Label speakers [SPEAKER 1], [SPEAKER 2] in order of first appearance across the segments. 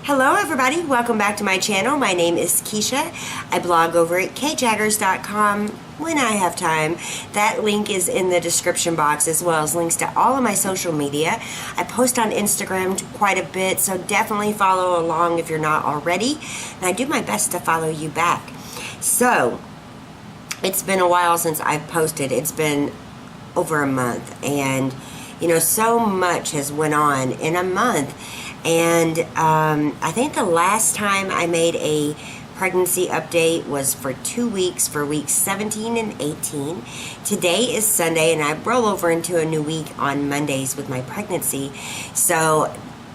[SPEAKER 1] Hello everybody, welcome back to my channel. My name is Kisha. I blog over at Jaggers.com when I have time. That link is in the description box, as well as links to all of my social media. I post on Instagram quite a bit, so definitely follow along if you're not already. And I do my best to follow you back. So, it's been a while since I've posted. It's been over a month, and you know, so much has went on in a month. And I think the last time I made a pregnancy update was for 2 weeks, for weeks 17 and 18. Today is Sunday, and I roll over into a new week on Mondays with my pregnancy. So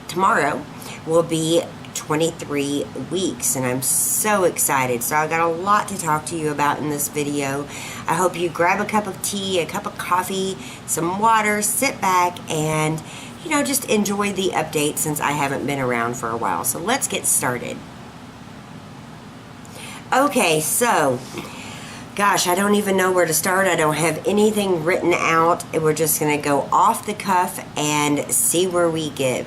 [SPEAKER 1] tomorrow will be 23 weeks, and I'm so excited. So I got a lot to talk to you about in this video. I hope you grab a cup of tea, a cup of coffee, some water, sit back, and you know, just enjoy the update since I haven't been around for a while. So let's get started. Okay, so gosh, I don't even know where to start. I don't have anything written out. We're just gonna go off the cuff and see where we get.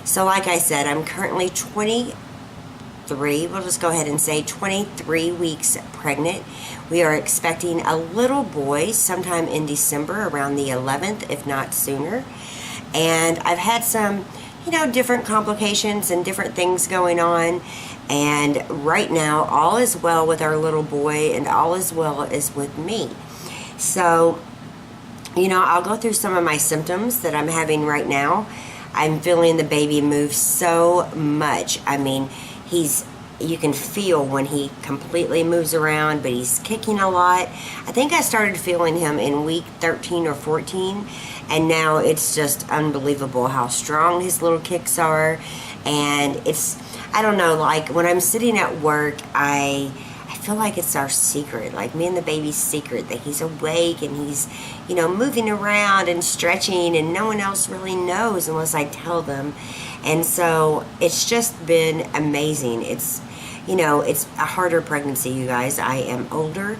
[SPEAKER 1] So like I said, I'm currently 23, we'll just go ahead and say 23 weeks pregnant. We are expecting a little boy sometime in December, around the 11th, if not sooner. And I've had some, you know, different complications and different things going on. And right now, all is well with our little boy, and all is well is with me. So, you know, I'll go through some of my symptoms that I'm having right now. I'm feeling the baby move so much. I mean, you can feel when he completely moves around, but he's kicking a lot. I think I started feeling him in week 13 or 14, and now it's just unbelievable how strong his little kicks are. And it's, I don't know, like when I'm sitting at work, I feel like it's our secret, like me and the baby's secret, that he's awake and he's, you know, moving around and stretching, and no one else really knows unless I tell them. And so it's just been amazing. It's, you know, it's a harder pregnancy, you guys. I am older,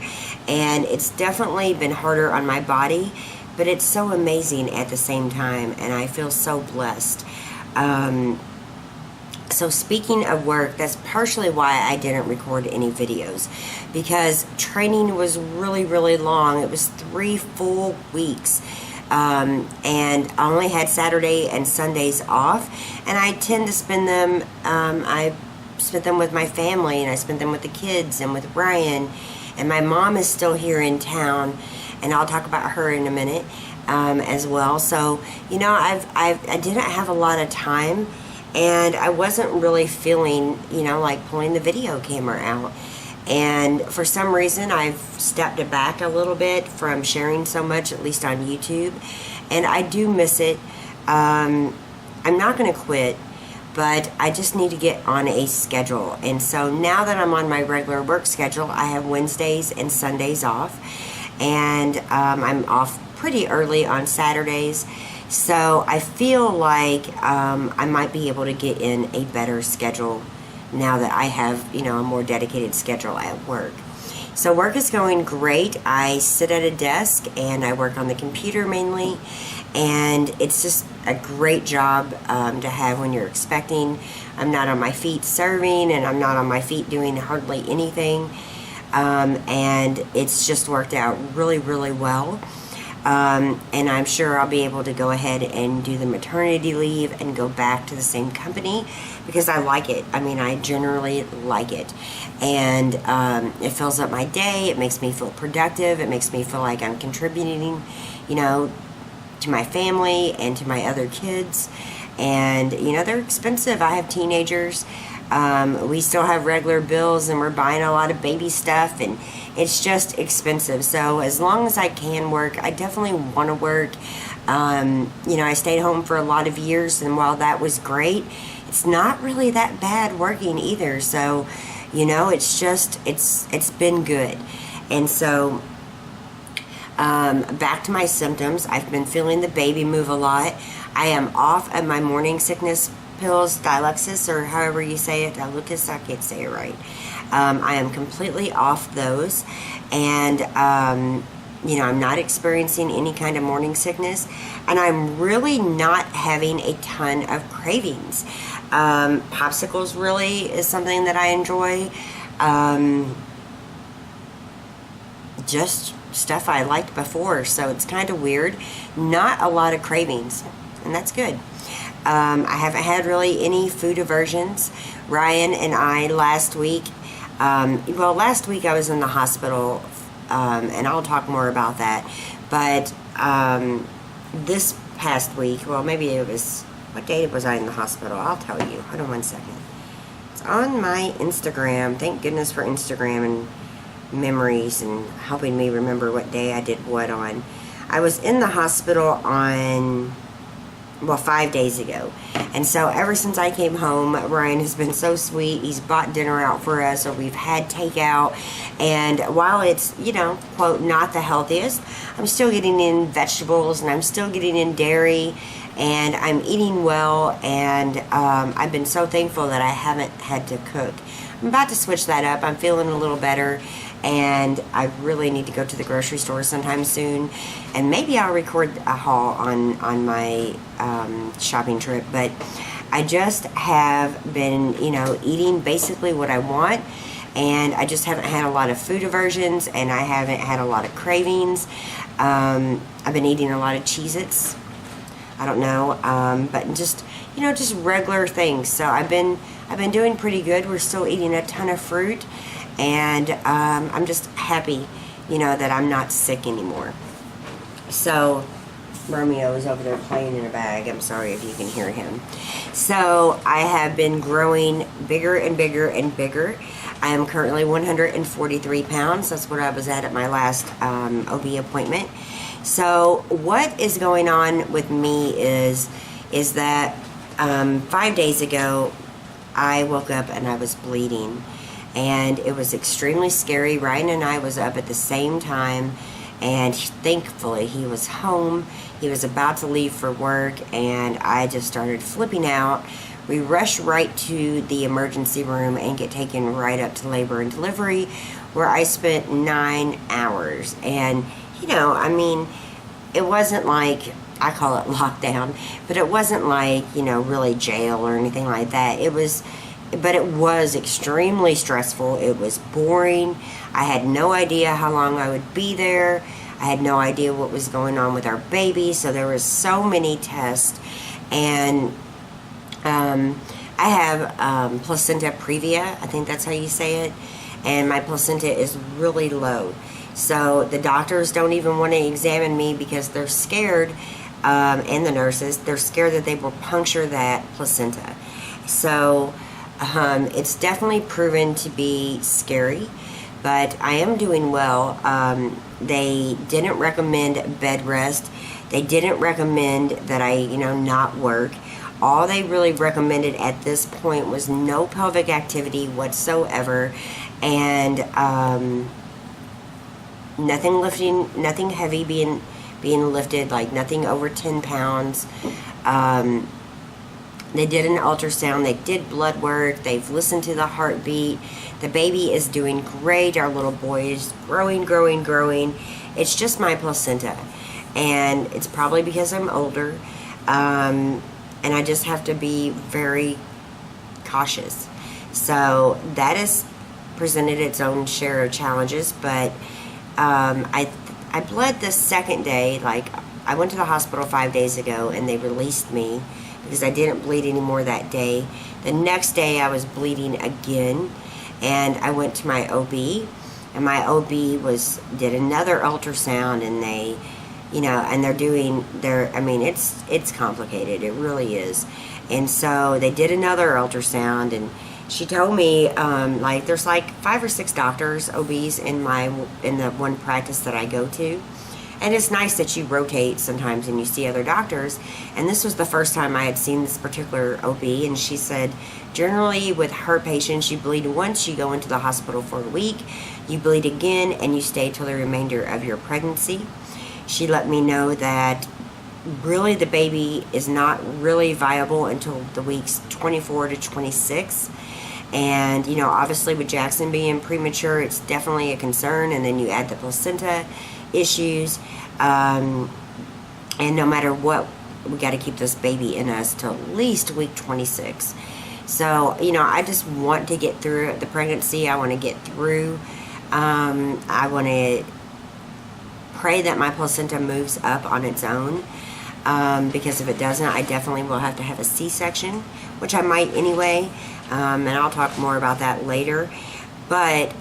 [SPEAKER 1] and it's definitely been harder on my body, but it's so amazing at the same time, and I feel so blessed. So speaking of work, that's partially why I didn't record any videos, because training was really, really long. It was 3 full weeks. And I only had Saturday and Sundays off, and I tend to spend them, I spent them with my family, and I spent them with the kids and with Ryan, and my mom is still here in town, and I'll talk about her in a minute as well. So, you know, I didn't have a lot of time, and I wasn't really feeling, you know, like pulling the video camera out. And for some reason, I've stepped it back a little bit from sharing so much, at least on YouTube. And I do miss it. I'm not going to quit, but I just need to get on a schedule. And so now that I'm on my regular work schedule, I have Wednesdays and Sundays off. And I'm off pretty early on Saturdays. So I feel like I might be able to get in a better schedule now that I have, you know, a more dedicated schedule at work. So work is going great. I sit at a desk and I work on the computer mainly, and it's just a great job to have when you're expecting. I'm not on my feet serving, and I'm not on my feet doing hardly anything, and it's just worked out really, really well. And I'm sure I'll be able to go ahead and do the maternity leave and go back to the same company, because I like it. I mean, I generally like it. And it fills up my day. It makes me feel productive. It makes me feel like I'm contributing, you know, to my family and to my other kids. And, you know, they're expensive. I have teenagers. We still have regular bills, and we're buying a lot of baby stuff, and it's just expensive. So as long as I can work, I definitely want to work. You know, I stayed home for a lot of years, and while that was great, it's not really that bad working either. So, you know, it's just, it's been good. And so, back to my symptoms. I've been feeling the baby move a lot. I am off of my morning sickness pills, Diluxis, or however you say it, Dilucus, I can't say it right. I am completely off those, and I'm not experiencing any kind of morning sickness, and I'm really not having a ton of cravings. Popsicles really is something that I enjoy. Just stuff I liked before, so it's kind of weird. Not a lot of cravings, and that's good. I haven't had really any food aversions. Ryan and I last week, last week I was in the hospital, and I'll talk more about that, but this past week, well, maybe it was, what day was I in the hospital? I'll tell you. Hold on one second. It's on my Instagram. Thank goodness for Instagram and memories and helping me remember what day I did what on. I was in the hospital on, 5 days ago. And so ever since I came home, Ryan has been so sweet. He's bought dinner out for us, or we've had takeout. And while it's, quote, not the healthiest, I'm still getting in vegetables, and I'm still getting in dairy, and I'm eating well, and I've been so thankful that I haven't had to cook. I'm about to switch that up. I'm feeling a little better, and I really need to go to the grocery store sometime soon, and maybe I'll record a haul on my shopping trip. But I just have been, eating basically what I want, and I just haven't had a lot of food aversions, and I haven't had a lot of cravings. I've been eating a lot of Cheez-Its. I don't know, but just regular things. So I've been doing pretty good. We're still eating a ton of fruit, and I'm just happy, that I'm not sick anymore. So Romeo is over there playing in a bag. I'm sorry if you can hear him. So I have been growing bigger and bigger and bigger. I am currently 143 pounds. That's what I was at my last OB appointment. So what is going on with me is that 5 days ago I woke up and I was bleeding, and it was extremely scary. Ryan and I was up at the same time, and thankfully he was home. He was about to leave for work, and I just started flipping out. We rushed right to the emergency room and get taken right up to labor and delivery, where I spent 9 hours. And it wasn't like, I call it lockdown, but it wasn't like, really jail or anything like that. But it was extremely stressful. It was boring. I had no idea how long I would be there. I had no idea what was going on with our baby. So there was so many tests. And I have placenta previa. I think that's how you say it. And my placenta is really low. So the doctors don't even want to examine me because they're scared, and the nurses, they're scared that they will puncture that placenta. So it's definitely proven to be scary, but I am doing well. They didn't recommend bed rest. They didn't recommend that I, not work. All they really recommended at this point was no pelvic activity whatsoever, and nothing lifting, nothing heavy being lifted, like nothing over 10 pounds. They did an ultrasound. They did blood work. They've listened to the heartbeat. The baby is doing great. Our little boy is growing. It's just my placenta, and it's probably because I'm older, and I just have to be very cautious. So that has presented its own share of challenges, but I bled the second day. Like, I went to the hospital 5 days ago, and they released me because I didn't bleed anymore that day. The next day I was bleeding again, and I went to my OB, and my OB did another ultrasound, and they, and they're doing it's complicated. It really is. And so they did another ultrasound, and she told me, there's 5 or 6 doctors, OBs in the one practice that I go to. And it's nice that you rotate sometimes and you see other doctors. And this was the first time I had seen this particular OB, and she said, generally with her patients, you bleed once, you go into the hospital for a week, you bleed again, and you stay till the remainder of your pregnancy. She let me know that really the baby is not really viable until the weeks 24 to 26. And, obviously with Jackson being premature, it's definitely a concern. And then you add the placenta, issues. And no matter what, we got to keep this baby in us till at least week 26. So, you know, I just want to get through the pregnancy. I want to get through. I want to pray that my placenta moves up on its own. Because if it doesn't, I definitely will have to have a C-section, which I might anyway. And I'll talk more about that later. But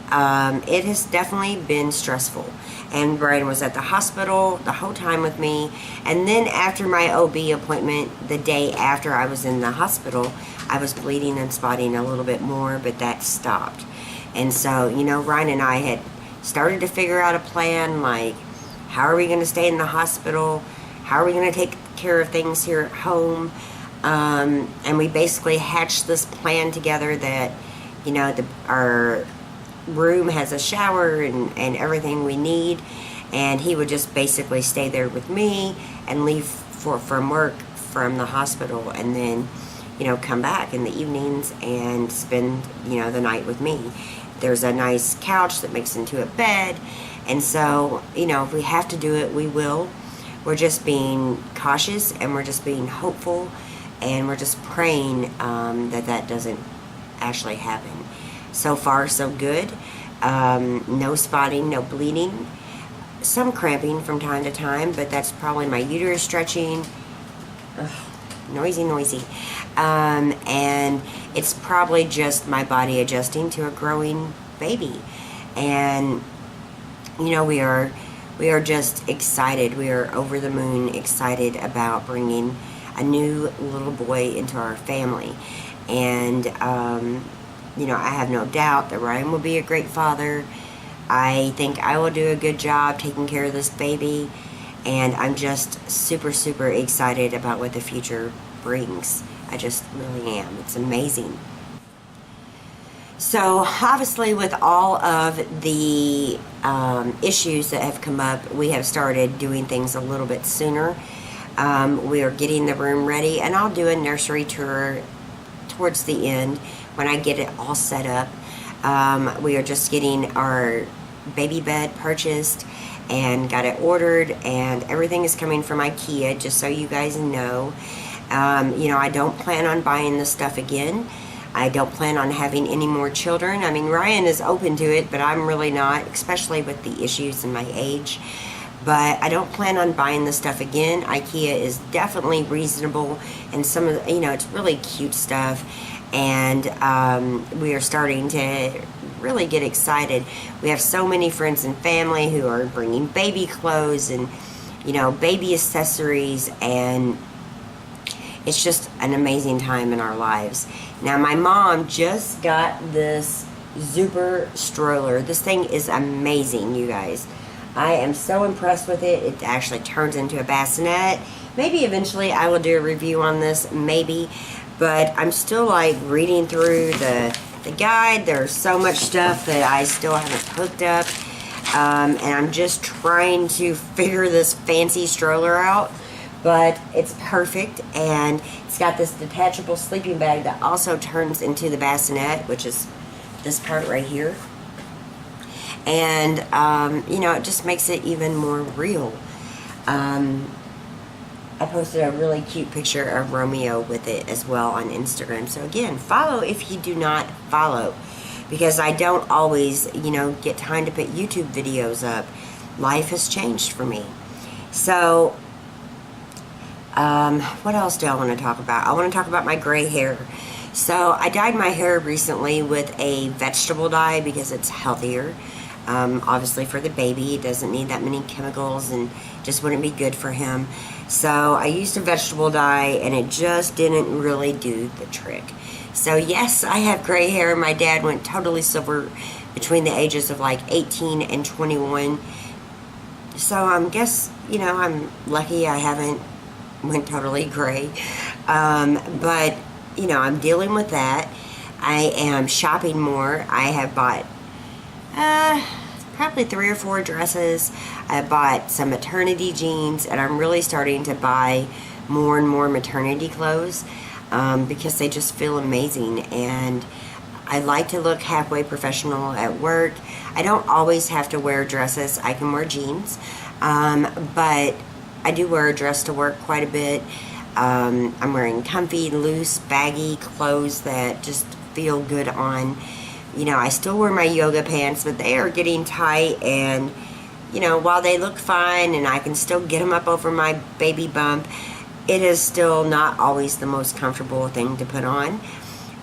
[SPEAKER 1] it has definitely been stressful. And Brian was at the hospital the whole time with me. And then after my OB appointment, the day after I was in the hospital, I was bleeding and spotting a little bit more, but that stopped. And so, you know, Ryan and I had started to figure out a plan, like, how are we going to stay in the hospital? How are we going to take care of things here at home? And we basically hatched this plan together that, you know, our room has a shower and everything we need, and he would just basically stay there with me and leave from work from the hospital, and then, you know, come back in the evenings and spend, you know, the night with me. There's a nice couch that makes into a bed, and so, you know, if we have to do it, we will. We're just being cautious, and we're just being hopeful, and we're just praying that doesn't actually happen. So far, so good. No spotting, no bleeding. Some cramping from time to time, but that's probably my uterus stretching. Ugh, noisy. And it's probably just my body adjusting to a growing baby. And, you know, we are just excited. We are over the moon excited about bringing a new little boy into our family. And, you know, I have no doubt that Ryan will be a great father. I think I will do a good job taking care of this baby. And I'm just super, super excited about what the future brings. I just really am. It's amazing. So obviously with all of the issues that have come up, we have started doing things a little bit sooner. We are getting the room ready, and I'll do a nursery tour towards the end when I get it all set up. We are just getting our baby bed purchased and got it ordered, and everything is coming from IKEA, just so you guys know. You know, I don't plan on buying this stuff again. I don't plan on having any more children. I mean, Ryan is open to it, but I'm really not, especially with the issues in my age. But I don't plan on buying this stuff again. IKEA is definitely reasonable, and some of the, you know, it's really cute stuff. And we are starting to really get excited. We have so many friends and family who are bringing baby clothes and, you know, baby accessories, and it's just an amazing time in our lives. Now, my mom just got this Zuber stroller. This thing is amazing, you guys. I am so impressed with it. It actually turns into a bassinet. Maybe eventually I will do a review on this, maybe. But I'm still like reading through the guide. There's so much stuff that I still haven't hooked up. And I'm just trying to figure this fancy stroller out. But it's perfect, and it's got this detachable sleeping bag that also turns into the bassinet, which is this part right here. And, you know, it just makes it even more real. I posted a really cute picture of Romeo with it as well on Instagram. So again, follow if you do not follow, because I don't always, you know, get time to put YouTube videos up. Life has changed for me. So, what else do I want to talk about? I want to talk about my gray hair. So I dyed my hair recently with a vegetable dye because it's healthier. Obviously for the baby, it doesn't need that many chemicals and just wouldn't be good for him. So I used a vegetable dye, and it just didn't really do the trick. So yes, I have gray hair. My dad went totally silver between the ages of like 18 and 21. So I guess, you know, I'm lucky I haven't went totally gray. But, you know, I'm dealing with that. I am shopping more. I have bought probably 3 or 4 dresses. I bought some maternity jeans, and I'm really starting to buy more and more maternity clothes because they just feel amazing. And I like to look halfway professional at work. I don't always have to wear dresses. I can wear jeans, but I do wear a dress to work quite a bit. I'm wearing comfy, loose, baggy clothes that just feel good on. You know, I still wear my yoga pants, but they are getting tight, and you know, while they look fine and I can still get them up over my baby bump, it is still not always the most comfortable thing to put on.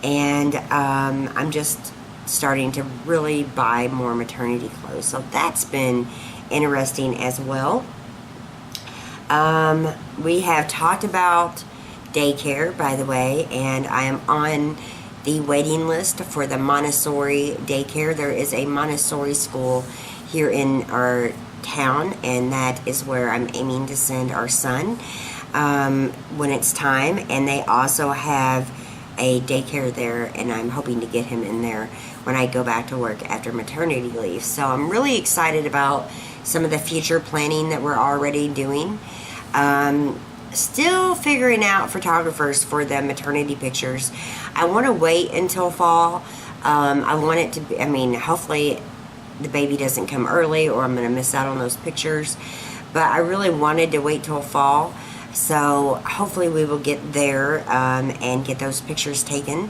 [SPEAKER 1] And I'm just starting to really buy more maternity clothes, so that's been interesting as well. We have talked about daycare, by the way, and I am on the waiting list for the Montessori daycare. There is a Montessori school here in our town, and that is where I'm aiming to send our son when it's time. And they also have a daycare there, and I'm hoping to get him in there when I go back to work after maternity leave. So I'm really excited about some of the future planning that we're already doing. Still figuring out photographers for the maternity pictures. I want to wait until fall. I want it to be, I mean, hopefully the baby doesn't come early or I'm going to miss out on those pictures. But I really wanted to wait till fall. So hopefully we will get there and get those pictures taken.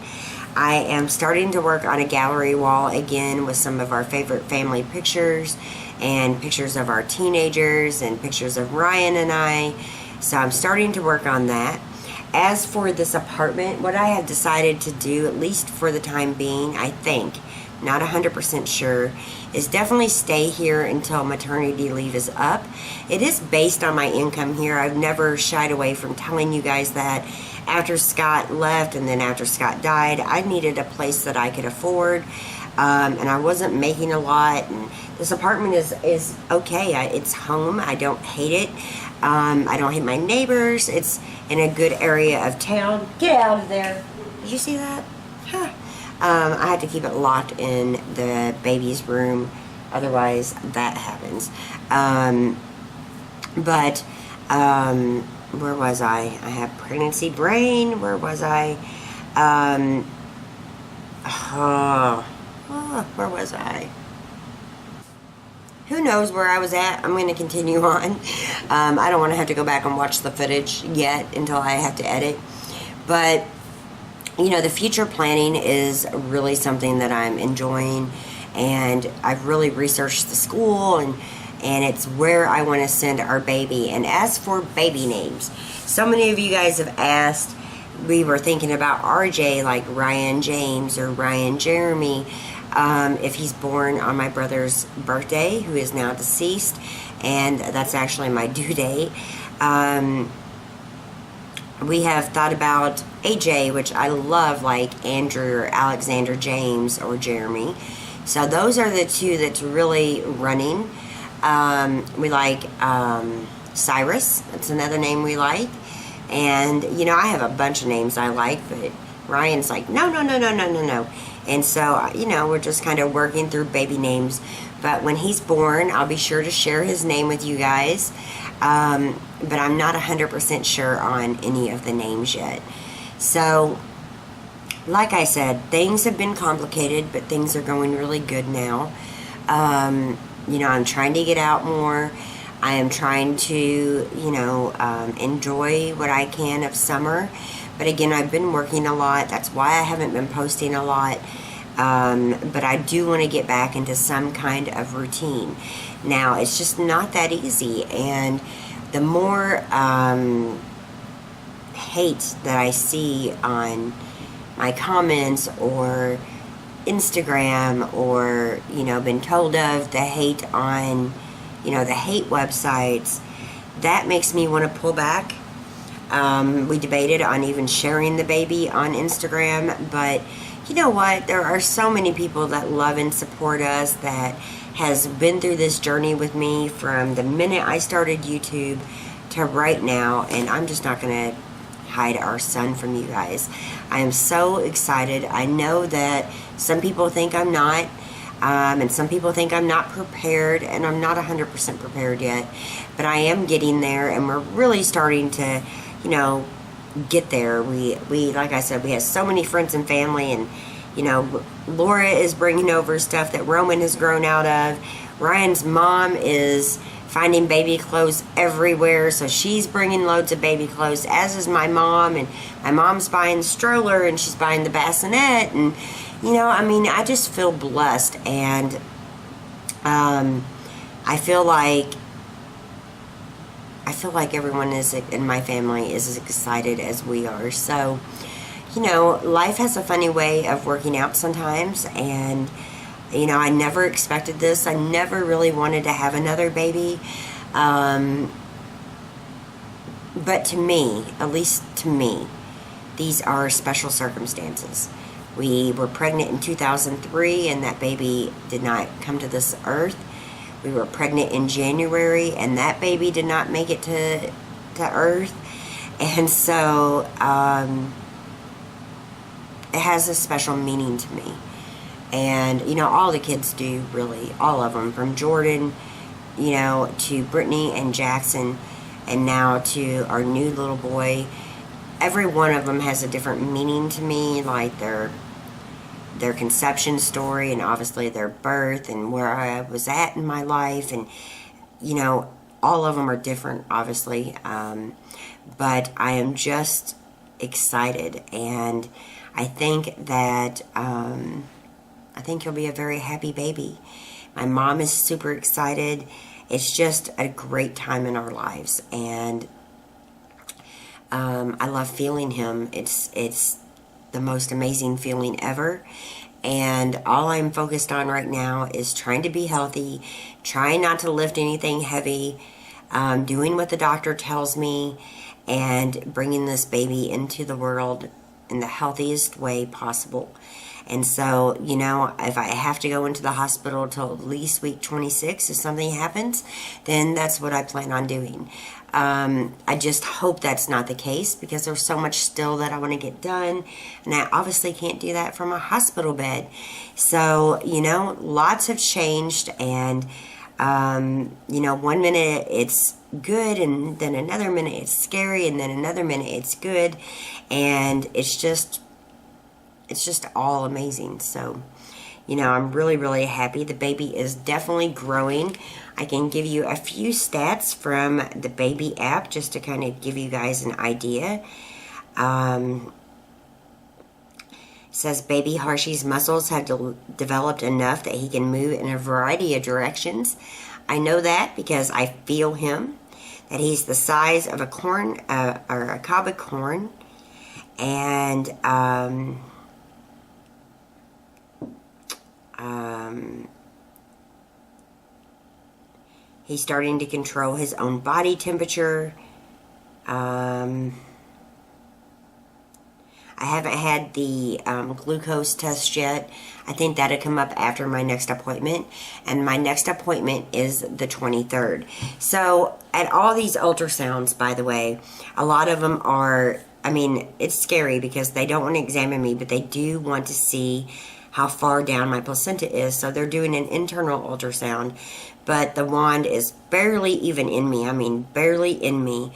[SPEAKER 1] I am starting to work on a gallery wall again with some of our favorite family pictures and pictures of our teenagers and pictures of Ryan and I. So I'm starting to work on that. As for this apartment, what I have decided to do, at least for the time being, I think, not 100% sure, is definitely stay here until maternity leave is up. It is based on my income here. I've never shied away from telling you guys that after Scott left and then after Scott died, I needed a place that I could afford, and I wasn't making a lot. And this apartment is okay. It's home. I don't hate it. I don't hate my neighbors. It's in a good area of town. Get out of there. Did you see that? Huh. I had to keep it locked in the baby's room. Otherwise, that happens. Where was I? I have pregnancy brain. Where was I? Where was I? Who knows where I was at? I'm going to continue on. I don't want to have to go back and watch the footage yet until I have to edit. But, you know, the future planning is really something that I'm enjoying. And I've really researched the school, and it's where I want to send our baby. And as for baby names, so many of you guys have asked. We were thinking about RJ, like Ryan James or Ryan Jeremy. If he's born on my brother's birthday, who is now deceased, and that's actually my due date. We have thought about AJ, which I love, like Andrew or Alexander James or Jeremy. So those are the two that's really running. We like Cyrus. That's another name we like. And, you know, I have a bunch of names I like, but Ryan's like, no. And so, you know, we're just kind of working through baby names. But when he's born, I'll be sure to share his name with you guys. But I'm not 100% sure on any of the names yet. So, like I said, things have been complicated, but things are going really good now. You know, I'm trying to get out more. I am trying to, you know, enjoy what I can of summer. But again, I've been working a lot. That's why I haven't been posting a lot. But I do want to get back into some kind of routine. Now, it's just not that easy. And the more hate that I see on my comments or Instagram, or, you know, been told of the hate on, you know, the hate websites, that makes me want to pull back. We debated on even sharing the baby on Instagram, but you know what? There are so many people that love and support us, that has been through this journey with me from the minute I started YouTube to right now, and I'm just not going to hide our son from you guys. I am so excited. I know that some people think I'm not, and some people think I'm not prepared, and I'm not 100% prepared yet, but I am getting there, and we're really starting to, you know, get there. We like I said, we have so many friends and family, and You know, Laura is bringing over stuff that Roman has grown out of. Ryan's mom is finding baby clothes everywhere, so she's bringing loads of baby clothes, as is my mom. And my mom's buying the stroller, and she's buying the bassinet. And, you know, I mean, I just feel blessed. And I feel like everyone in my family is as excited as we are. So, you know, life has a funny way of working out sometimes, and, you know, I never expected this. I never really wanted to have another baby. But to me, at least to me, these are special circumstances. We were pregnant in 2003, and that baby did not come to this earth. We were pregnant in January, and that baby did not make it to earth. And so it has a special meaning to me. And, you know, all the kids do, really. All of them. From Jordan, you know, to Brittany and Jackson, and now to our new little boy. Every one of them has a different meaning to me, like their conception story, and obviously their birth, and where I was at in my life. And, you know, all of them are different, obviously. But I am just excited. And I think that... I think he'll be a very happy baby. My mom is super excited. It's just a great time in our lives, and I love feeling him. It's the most amazing feeling ever, and all I'm focused on right now is trying to be healthy, trying not to lift anything heavy, doing what the doctor tells me, and bringing this baby into the world in the healthiest way possible. And so, you know, if I have to go into the hospital till at least week 26, if something happens, then that's what I plan on doing. I just hope that's not the case, because there's so much still that I want to get done, and I obviously can't do that from a hospital bed. So, you know, lots have changed, and, you know, one minute it's good, and then another minute it's scary, and then another minute it's good, and it's just all amazing. So, you know, I'm really, really happy. The baby is definitely growing. I can give you a few stats from the baby app just to kind of give you guys an idea. It says baby Harshy's muscles have developed enough that he can move in a variety of directions. I know that because I feel him, that he's the size of a corn, or a cob of corn. And, he's starting to control his own body temperature. I haven't had the glucose test yet. I think that'll come up after my next appointment. And my next appointment is the 23rd. So, at all these ultrasounds, by the way, a lot of them are, I mean, it's scary because they don't want to examine me, but they do want to see how far down my placenta is. So they're doing an internal ultrasound, but the wand is barely even in me. I mean, barely in me.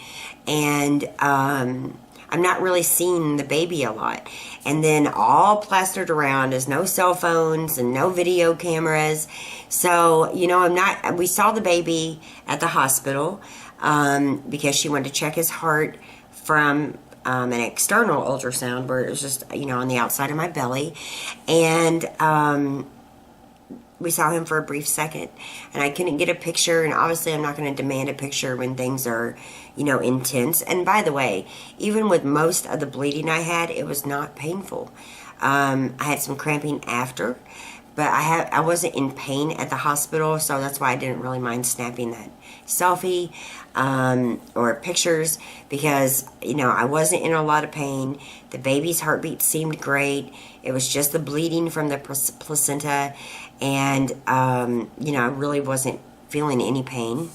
[SPEAKER 1] And I'm not really seeing the baby a lot. And then all plastered around is no cell phones and no video cameras. So, you know, we saw the baby at the hospital because she wanted to check his heart from an external ultrasound, where it was just, you know, on the outside of my belly. And we saw him for a brief second, and I couldn't get a picture. And obviously I'm not going to demand a picture when things are, you know, intense. And by the way, even with most of the bleeding I had, it was not painful. I had some cramping after, but I wasn't in pain at the hospital, so that's why I didn't really mind snapping that selfie or pictures, because, you know, I wasn't in a lot of pain. The baby's heartbeat seemed great. It was just the bleeding from the placenta, and you know, I really wasn't feeling any pain.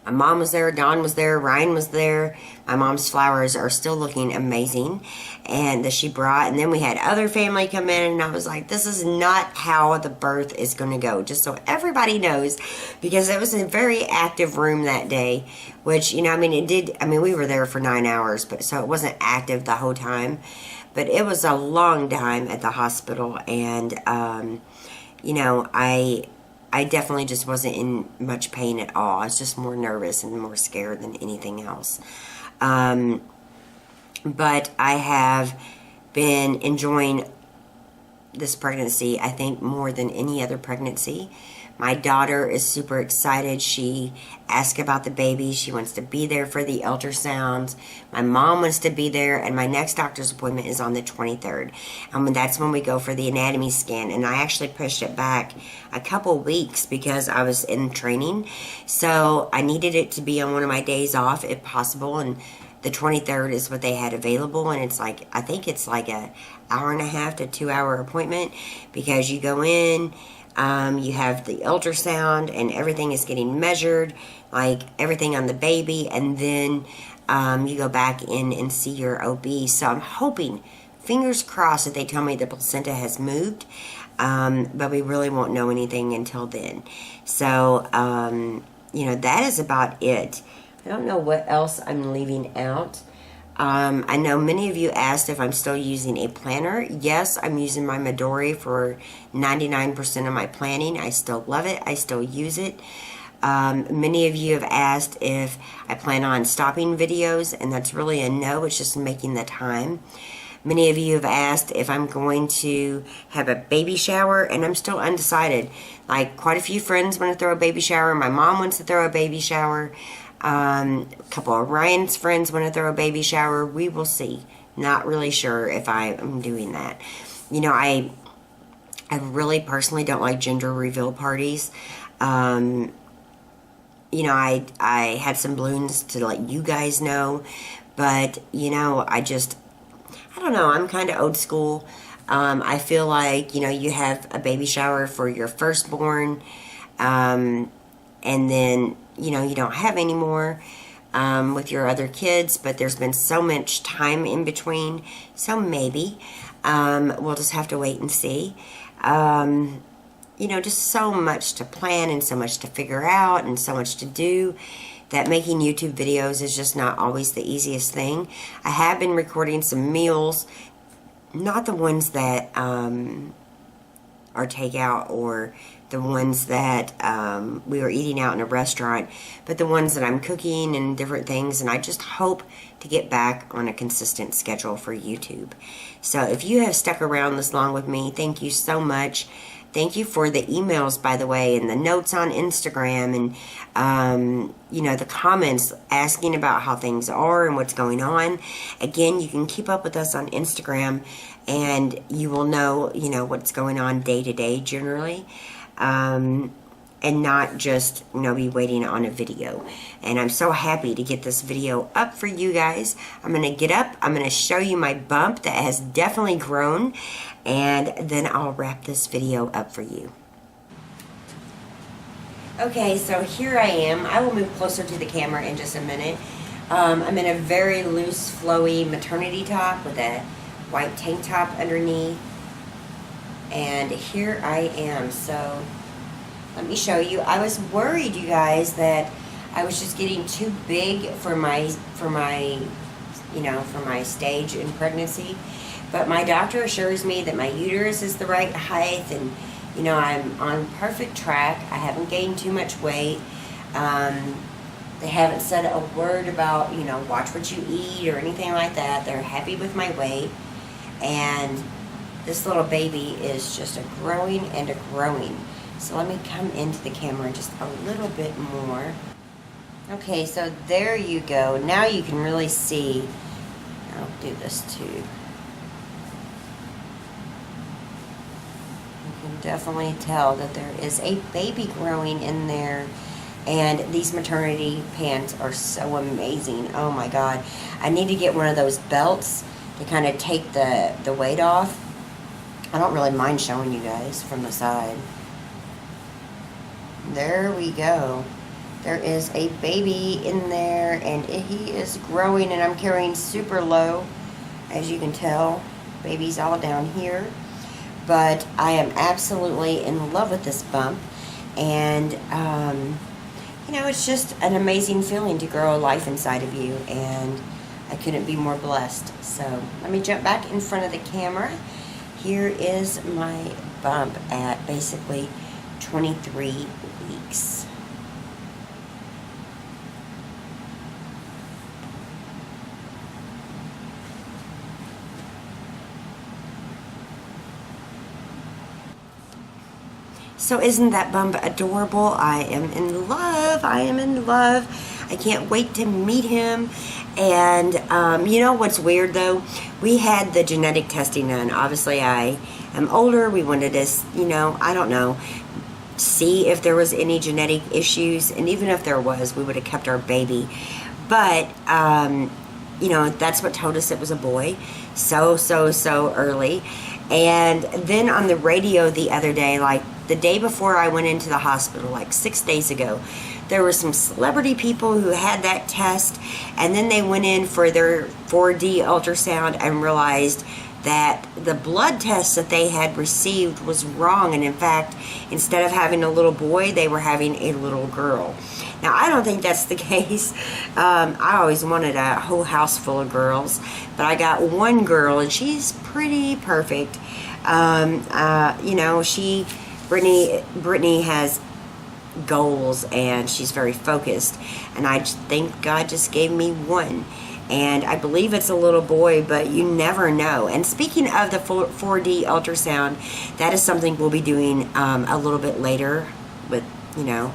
[SPEAKER 1] My mom was there, Dawn was there, Ryan was there. My mom's flowers are still looking amazing, and that she brought. And then we had other family come in, and I was like, this is not how the birth is going to go, just so everybody knows, because it was a very active room that day, which, you know, I mean, we were there for 9 hours, but so it wasn't active the whole time. But it was a long time at the hospital, and you know, I definitely just wasn't in much pain at all. I was just more nervous and more scared than anything else. But I have been enjoying this pregnancy, I think, more than any other pregnancy. My daughter is super excited. She asked about the baby. She wants to be there for the ultrasounds. My mom wants to be there, and my next doctor's appointment is on the 23rd. And that's when we go for the anatomy scan. And I actually pushed it back a couple weeks because I was in training. So I needed it to be on one of my days off if possible. And the 23rd is what they had available. And it's like, I think it's like a hour and a half to 2 hour appointment, because you go in, you have the ultrasound and everything is getting measured, like everything on the baby, and then you go back in and see your OB. So I'm hoping, fingers crossed, that they tell me the placenta has moved, but we really won't know anything until then. So, you know, that is about it. I don't know what else I'm leaving out. I know many of you asked if I'm still using a planner. Yes, I'm using my Midori for 99% of my planning. I still love it. I still use it. Many of you have asked if I plan on stopping videos, and that's really a no. It's just making the time. Many of you have asked if I'm going to have a baby shower, and I'm still undecided. Like, quite a few friends want to throw a baby shower. My mom wants to throw a baby shower. A couple of Ryan's friends want to throw a baby shower. We will see. Not really sure if I am doing that. You know, I really personally don't like gender reveal parties. You know, I had some balloons to let you guys know, but, you know, I don't know, I'm kind of old school. I feel like, you know, you have a baby shower for your firstborn, and then, you know, you don't have any more with your other kids, but there's been so much time in between, so maybe we'll just have to wait and see. You know, just so much to plan and so much to figure out and so much to do, that making YouTube videos is just not always the easiest thing. I have been recording some meals, not the ones that are takeout or the ones that we were eating out in a restaurant, but the ones that I'm cooking and different things, and I just hope to get back on a consistent schedule for YouTube. So if you have stuck around this long with me, thank you so much. Thank you for the emails, by the way, and the notes on Instagram, and you know, the comments asking about how things are and what's going on. Again, you can keep up with us on Instagram, and you will know, you know, what's going on day to day generally, and not just, you know, be waiting on a video. And I'm so happy to get this video up for you guys. I'm going to get up, I'm going to show you my bump that has definitely grown, and then I'll wrap this video up for you. Okay, so here I am. I will move closer to the camera in just a minute. I'm in a very loose, flowy maternity top with a white tank top underneath. And here I am. So let me show you. I was worried, you guys, that I was just getting too big for my you know, for my stage in pregnancy. But my doctor assures me that my uterus is the right height, and, you know, I'm on perfect track. I haven't gained too much weight. They haven't said a word about, you know, watch what you eat or anything like that. They're happy with my weight. And this little baby is just growing and growing. So let me come into the camera just a little bit more. Okay, so there you go. Now you can really see. I'll do this too. Definitely tell that there is a baby growing in there, and these maternity pants are so amazing. Oh my god, I need to get one of those belts to kind of take the weight off. I don't really mind showing you guys from the side. There we go. There is a baby in there, and he is growing, and I'm carrying super low, as you can tell. Baby's all down here. But I am absolutely in love with this bump, and you know, it's just an amazing feeling to grow a life inside of you. And I couldn't be more blessed. So let me jump back in front of the camera. Here is my bump at basically 23 weeks. So isn't that bump adorable? I am in love. I am in love. I can't wait to meet him. And you know what's weird though? We had the genetic testing done. Obviously I am older. We wanted to, you know, I don't know, see if there was any genetic issues. And even if there was, we would have kept our baby. But, you know, that's what told us it was a boy. So early. And then on the radio the other day, like the day before I went into the hospital, like 6 days ago, there were some celebrity people who had that test, and then they went in for their 4D ultrasound and realized that the blood test that they had received was wrong, and in fact, instead of having a little boy, they were having a little girl. Now, I don't think that's the case. I always wanted a whole house full of girls, but I got one girl, and she's pretty perfect. You know, Brittany has goals, and she's very focused, and I just think God just gave me one, and I believe it's a little boy, but you never know. And speaking of the 4D ultrasound, that is something we'll be doing a little bit later with, you know,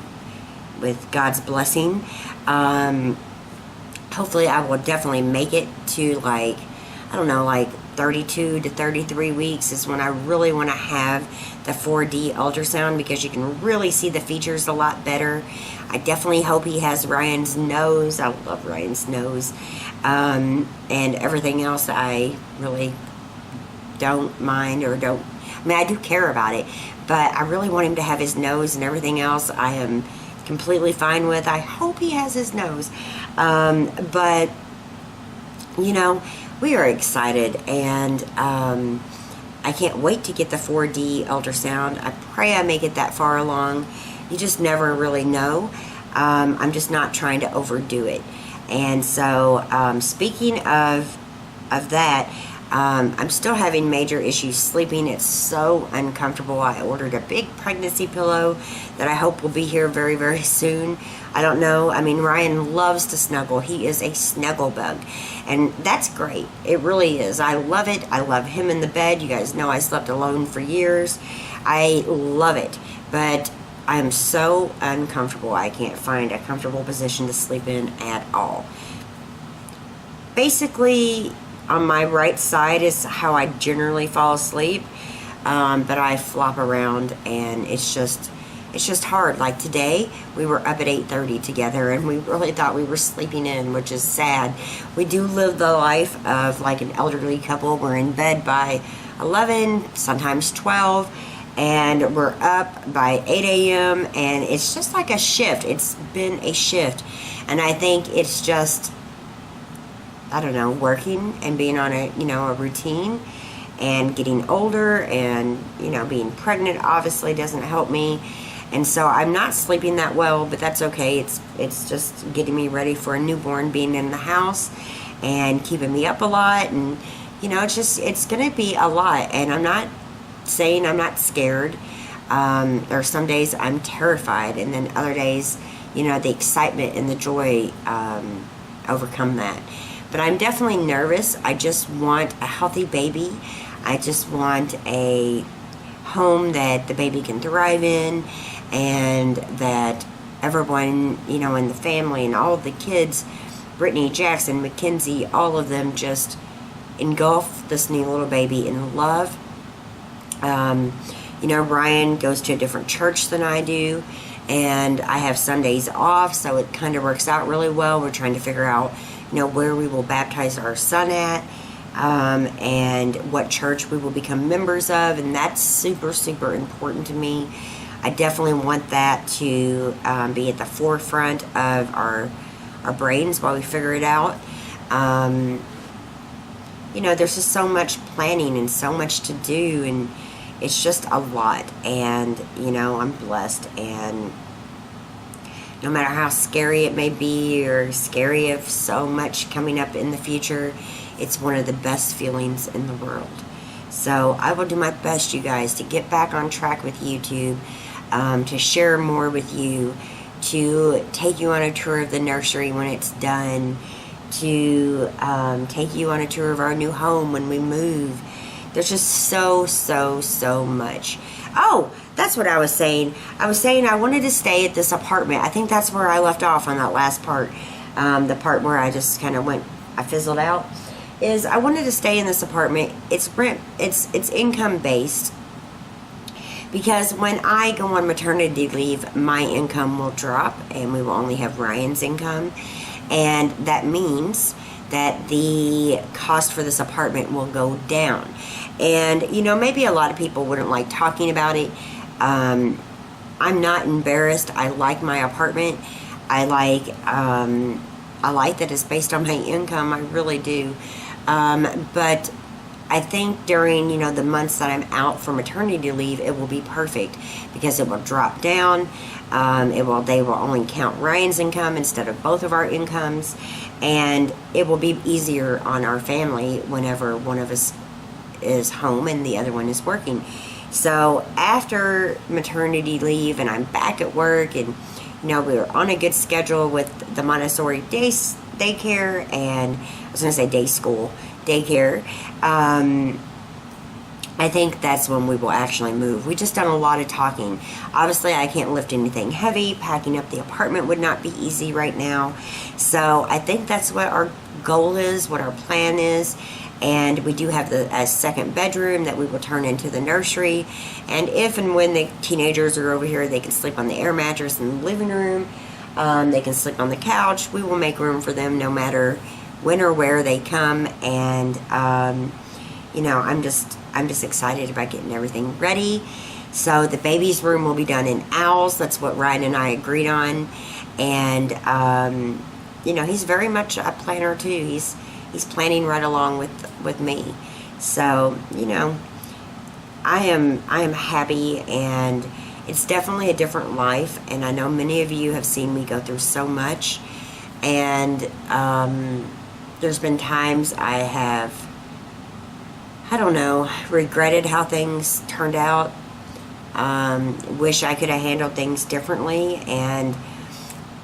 [SPEAKER 1] with God's blessing. Hopefully I will definitely make it to, like, I don't know, like 32 to 33 weeks is when I really want to have the 4D ultrasound, because you can really see the features a lot better. I definitely hope he has Ryan's nose. I love Ryan's nose. And everything else I really don't mind, or don't, I mean, I do care about it, but I really want him to have his nose, and everything else I am completely fine with. I hope he has his nose. But, you know, we are excited, and I can't wait to get the 4D ultrasound. I pray I make it that far along. You just never really know. I'm just not trying to overdo it. And so, speaking of that, I'm still having major issues sleeping. It's so uncomfortable. I ordered a big pregnancy pillow that I hope will be here very, very soon. I don't know. I mean, Ryan loves to snuggle. He is a snuggle bug. And that's great. It really is. I love it. I love him in the bed. You guys know I slept alone for years. I love it. But I'm so uncomfortable. I can't find a comfortable position to sleep in at all. Basically, on my right side is how I generally fall asleep. But I flop around, and it's just hard. Like today, we were up at 8:30 together, and we really thought we were sleeping in, which is sad. We do live the life of like an elderly couple. We're in bed by 11, sometimes 12, and we're up by 8 a.m. and it's just like a shift. It's been a shift, and I think it's just, I don't know, working and being on a, you know, a routine, and getting older, and, you know, being pregnant obviously doesn't help me. And so I'm not sleeping that well, but that's okay. It's just getting me ready for a newborn, being in the house and keeping me up a lot. And, you know, it's going to be a lot. And I'm not saying I'm not scared. There are some days I'm terrified, and then other days, you know, the excitement and the joy overcome that. But I'm definitely nervous. I just want a healthy baby. I just want a home that the baby can thrive in, and that everyone, you know, in the family and all of the kids, Brittany, Jackson, Mackenzie, all of them just engulf this new little baby in love. You know, Ryan goes to a different church than I do, and I have Sundays off, so it kind of works out really well. We're trying to figure out, you know, where we will baptize our son at, and what church we will become members of, and that's super, super important to me. I definitely want that to be at the forefront of our brains while we figure it out. You know, there's just so much planning and so much to do, and it's just a lot. And, you know, I'm blessed, and no matter how scary it may be or scary of so much coming up in the future, it's one of the best feelings in the world. So I will do my best, you guys, to get back on track with YouTube, to share more with you, to take you on a tour of the nursery when it's done, to take you on a tour of our new home when we move. There's just so much. Oh, that's what I was saying. I was saying I wanted to stay at this apartment. I think that's where I left off on that last part. The part where I just kind of I fizzled out. Is I wanted to stay in this apartment. It's income based. Because when I go on maternity leave, my income will drop and we will only have Ryan's income. And that means that the cost for this apartment will go down. And, you know, maybe a lot of people wouldn't like talking about it. I'm not embarrassed. I like my apartment. I like that it's based on my income. I really do. But I think during, you know, the months that I'm out for maternity leave, it will be perfect because it will drop down. They will only count Ryan's income instead of both of our incomes, and it will be easier on our family whenever one of us is home and the other one is working. So after maternity leave and I'm back at work, and you know, we were on a good schedule with the Montessori daycare, and I was going to say day school, daycare. I think that's when we will actually move. We just done a lot of talking. Obviously, I can't lift anything heavy. Packing up the apartment would not be easy right now. So I think that's what our goal is, what our plan is. And we do have a second bedroom that we will turn into the nursery. And if and when the teenagers are over here, they can sleep on the air mattress in the living room. They can sleep on the couch. We will make room for them no matter when or where they come. And, you know, I'm just excited about getting everything ready. So the baby's room will be done in owls. That's what Ryan and I agreed on. And, you know, he's very much a planner too. He's planning right along with me. So, you know, I am happy, and it's definitely a different life. And I know many of you have seen me go through so much. And there's been times I have, I don't know, regretted how things turned out. Wish I could have handled things differently. And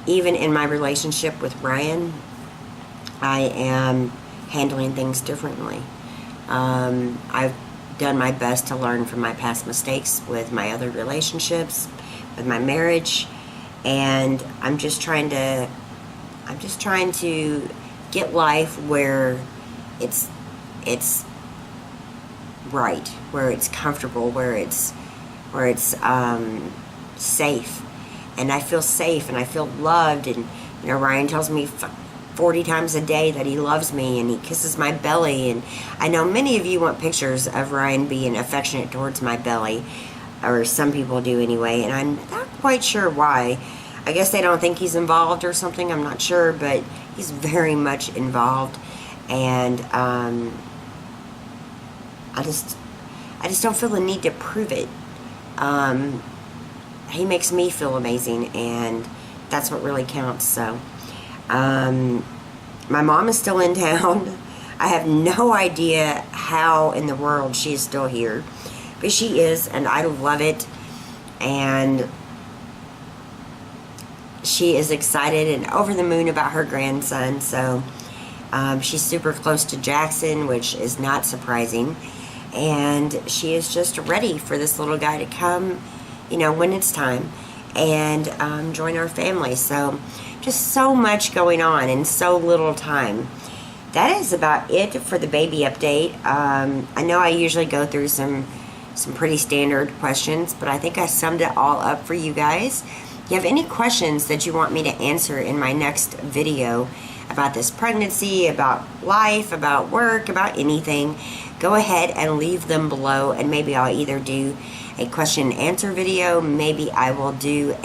[SPEAKER 1] even in my relationship with Ryan, I am handling things differently. I've done my best to learn from my past mistakes with my other relationships, with my marriage, and I'm just trying to get life where it's right, where it's comfortable, where it's safe, and I feel safe and I feel loved. And you know, Ryan tells me 40 times a day that he loves me, and he kisses my belly. And I know many of you want pictures of Ryan being affectionate towards my belly, or some people do anyway, and I'm not quite sure why. I guess they don't think he's involved or something, I'm not sure, but he's very much involved. And I just don't feel the need to prove it. He makes me feel amazing, and that's what really counts. So my mom is still in town. I have no idea how in the world she is still here, but she is, and I love it. And she is excited and over the moon about her grandson. So she's super close to Jackson, which is not surprising. And she is just ready for this little guy to come, you know, when it's time, and join our family. So just so much going on in so little time. That is about it for the baby update. I know I usually go through some pretty standard questions, but I think I summed it all up for you guys. If you have any questions that you want me to answer in my next video about this pregnancy, about life, about work, about anything, go ahead and leave them below, and maybe I'll either do a question and answer video, maybe I will do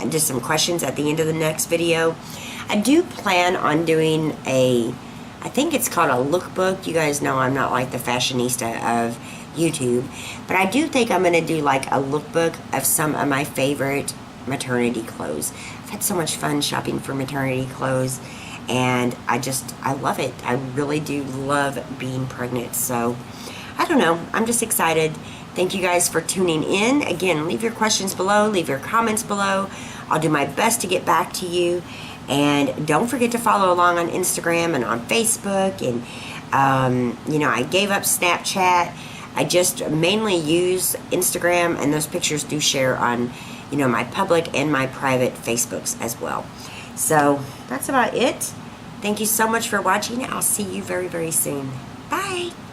[SPEAKER 1] just some questions at the end of the next video. I do plan on doing I think it's called a lookbook. You guys know I'm not like the fashionista of YouTube. But I do think I'm going to do like a lookbook of some of my favorite maternity clothes. I've had so much fun shopping for maternity clothes, and I love it. I really do love being pregnant. So I don't know, I'm just excited. Thank you guys for tuning in. Again, leave your questions below, leave your comments below. I'll do my best to get back to you. And don't forget to follow along on Instagram and on Facebook. And you know, I gave up Snapchat. I just mainly use Instagram, and those pictures do share on, you know, my public and my private Facebooks as well. So that's about it. Thank you so much for watching. I'll see you very, very soon. Bye.